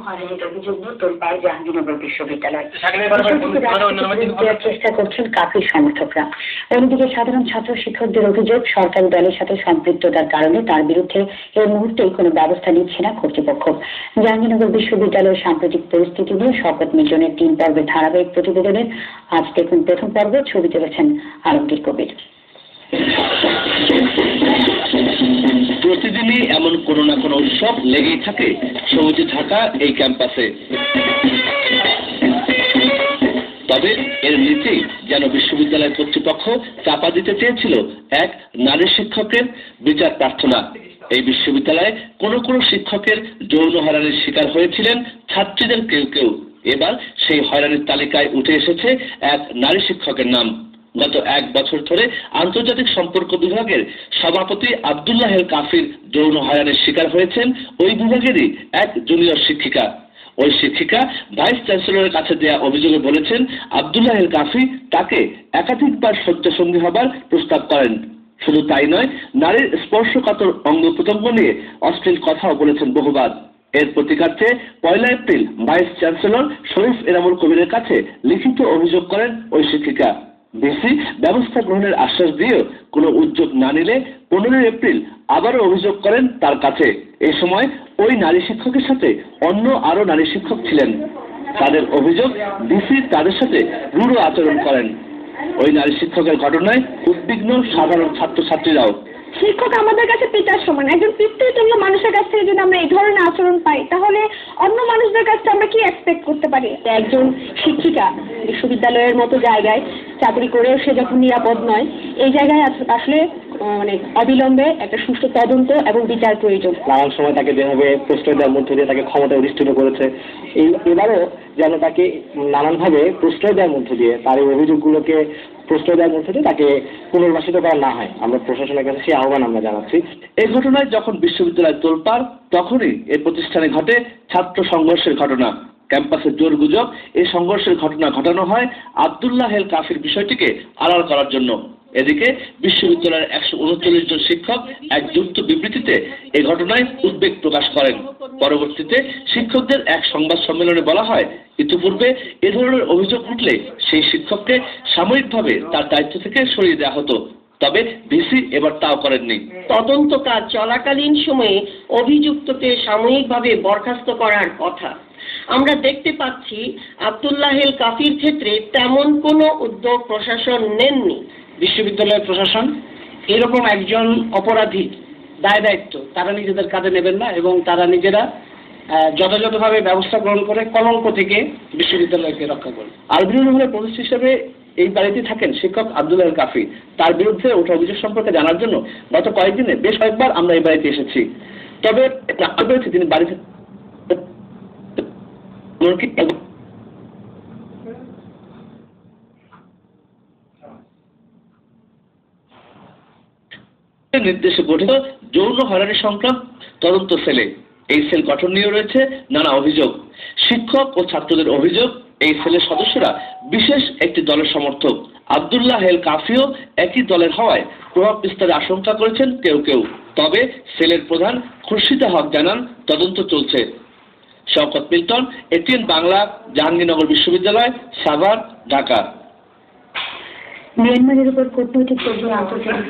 হয়রানির অভিযোগ নিয়ে তোলপাড় জাহাঙ্গীরনগর বিশ্ববিদ্যালয়। চেষ্টা করছেন কাফির সমর্থকরা। অন্যদিকে সাধারণ ছাত্র শিক্ষকদের অভিযোগ, সরকারি দলের সাথে সম্পৃক্ততার কারণে তার বিরুদ্ধে এই মুহূর্তে কোনো ব্যবস্থা নিচ্ছে না কর্তৃপক্ষ। জাহাঙ্গীরনগর বিশ্ববিদ্যালয়ের সাম্প্রতিক পরিস্থিতি নিয়ে শপথ মিশনের 3 পর্বের ধারাবাহিক প্রতিবেদনের আজ দেখুন প্রথম পর্ব। ছবি তুলেছেন আলমগীর কবির। প্রতিদিনই এমন কোনো না কোনো উৎসব লেগেই থাকে সবুজে ঢাকা এই ক্যাম্পাসে। তবে এর নিচেই যেন বিশ্ববিদ্যালয় কর্তৃপক্ষ চাপা দিতে চেয়েছিল এক নারী শিক্ষকের বিচার প্রার্থনা। এই বিশ্ববিদ্যালয়ে কোনো কোনো শিক্ষকের যৌন হয়রানির শিকার হয়েছিলেন ছাত্রীদের কেউ কেউ। এবার সেই হয়রানির তালিকায় উঠে এসেছে এক নারী শিক্ষকের নাম। গত 1 বছর ধরে আন্তর্জাতিক সম্পর্ক বিভাগের সভাপতি আব্দুল্লাহ এল কাফির যৌন হয়রানির শিকার হয়েছেন ওই বিভাগেরই এক জুনিয়র শিক্ষিকা। ওই শিক্ষিকা ভাইস চ্যান্সেলরের কাছে দেয়া অভিযোগে বলেছেন, আব্দুল্লাহ এল কাফি তাকে একাধিকবার শয্যাসঙ্গী হবার প্রস্তাব করেন। শুধু তাই নয়, নারীর স্পর্শকাতর অঙ্গ প্রত্যঙ্গ নিয়ে অশ্লীল কথাও বলেছেন বহুবার। এর প্রতিকারে 1 April vice chancellor Sharif Enamul কবিরের কাছে লিখিত অভিযোগ করেন ওই শিক্ষিকা। ভিসি ব্যবস্থা গ্রহণের আশ্বাস দিয়েও কোনো উদ্যোগ না নিলে 15 এপ্রিল আবারও অভিযোগ করেন তার কাছে। এই সময় ওই নারী শিক্ষকের সাথে অন্য আরো নারী শিক্ষক ছিলেন। তাদের অভিযোগ, ভিসি তাদের সাথে রূঢ় আচরণ করেন। ওই নারী শিক্ষকের ঘটনায় উদ্বিগ্ন সাধারণ ছাত্রছাত্রীরাও। শিক্ষক আমাদের কাছে পিতার সমান। একজন পিতৃতুল্য মানুষের কাছ থেকে যদি আমরা এই ধরনের আচরণ পাই, তাহলে অন্য মানুষদের কাছ থেকে আমরা কি এক্সপেক্ট করতে পারি? একজন শিক্ষিকা বিশ্ববিদ্যালয়ের মতো জায়গায় চাকরি করেও সে যখন নিরাপদ নয়, এই জায়গায় আসলে অবিলম্বে একটা সুষ্ঠু তদন্ত এবং বিচার প্রয়োজন। নানান সময় তাকে যেভাবে প্রশ্রয় দেওয়ার মধ্যে দিয়ে তাকে ক্ষমতা অধিষ্ঠিত করেছে, এবারও যেন তাকে নানানভাবে প্রশ্রয় দেওয়ার মধ্যে দিয়ে, তার এই অভিযোগগুলোকে প্রশ্রয় দেওয়ার মধ্যে দিয়ে তাকে পুনর্বাসিত করা না হয়, আমরা প্রশাসনের কাছে সেই আহ্বান আমরা জানাচ্ছি। এই ঘটনায় যখন বিশ্ববিদ্যালয় তোলপাড়, তখনই এই প্রতিষ্ঠানে ঘটে ছাত্র সংঘর্ষের ঘটনা। ক্যাম্পাসে জোর গুজব এই সংঘর্ষের ঘটনা ঘটানো হয় আব্দুল্লাহ এল কাফির বিষয়টিকে আড়াল করার জন্য। এদিকে বিশ্ববিদ্যালয়ের 139 জন শিক্ষক এক যুক্ত বিবৃতিতে এই ঘটনায় উদ্বেগ প্রকাশ করেন। পরবর্তীতে শিক্ষকদের এক সংবাদ সম্মেলনে বলা হয়, ইতিপূর্বে এ ধরনের অভিযোগ উঠলে সেই শিক্ষককে সাময়িকভাবে তার দায়িত্ব থেকে সরিয়ে দেওয়া হতো। তবে ভিসি এবার তাও করেননি। তদন্ত কাজ চলাকালীন সময়ে অভিযুক্তকে সাময়িকভাবে বরখাস্ত করার কথা। আমরা দেখতে পাচ্ছি আব্দুল্লাহ এল কাফির ক্ষেত্রে তেমন কোনো উদ্যোগ প্রশাসন নেননি। বিশ্ববিদ্যালয়ের প্রশাসন এরকম একজন অপরাধী দায়িত্ব তারা নিজেদের কাঁধে নেবেন না এবং তারা নিজেরা যথাযথভাবে ব্যবস্থা গ্রহণ করে কলঙ্ক থেকে বিশ্ববিদ্যালয়কে রক্ষা করবে। আলবিরুল রহমানের প্রতিষ্ঠা হিসেবে এই বাড়িতে থাকেন শিক্ষক আব্দুল্লাহ এল কাফি। তার বিরুদ্ধে ওঠা অভিযোগ সম্পর্কে জানার জন্য গত কয়েকদিনে বেশ কয়েকবার আমরা এই বাড়িতে এসেছি। তবে তিনি বাড়িতে নির্দেশে গঠিত যৌন হয়রানি সংক্রান্ত তদন্ত সেলে। এই সেল গঠন নিয়ে রয়েছে নানা অভিযোগ। শিক্ষক ও ছাত্রদের অভিযোগ, এই সেলের সদস্যরা বিশেষ একটি দলের সমর্থক। আব্দুল্লাহ এল কাফিও একই দলের হওয়ায় প্রভাব বিস্তারের আশঙ্কা করেছেন কেউ কেউ। তবে সেলের প্রধান খুরশিদা হক জানান, তদন্ত চলছে। শওকত মিল্টন, এটিএন বাংলা, জাহাঙ্গীরনগর বিশ্ববিদ্যালয়, সাভার, ঢাকা। মিয়ানমারের উপর কূটনৈতিক আন্তর্জাতিক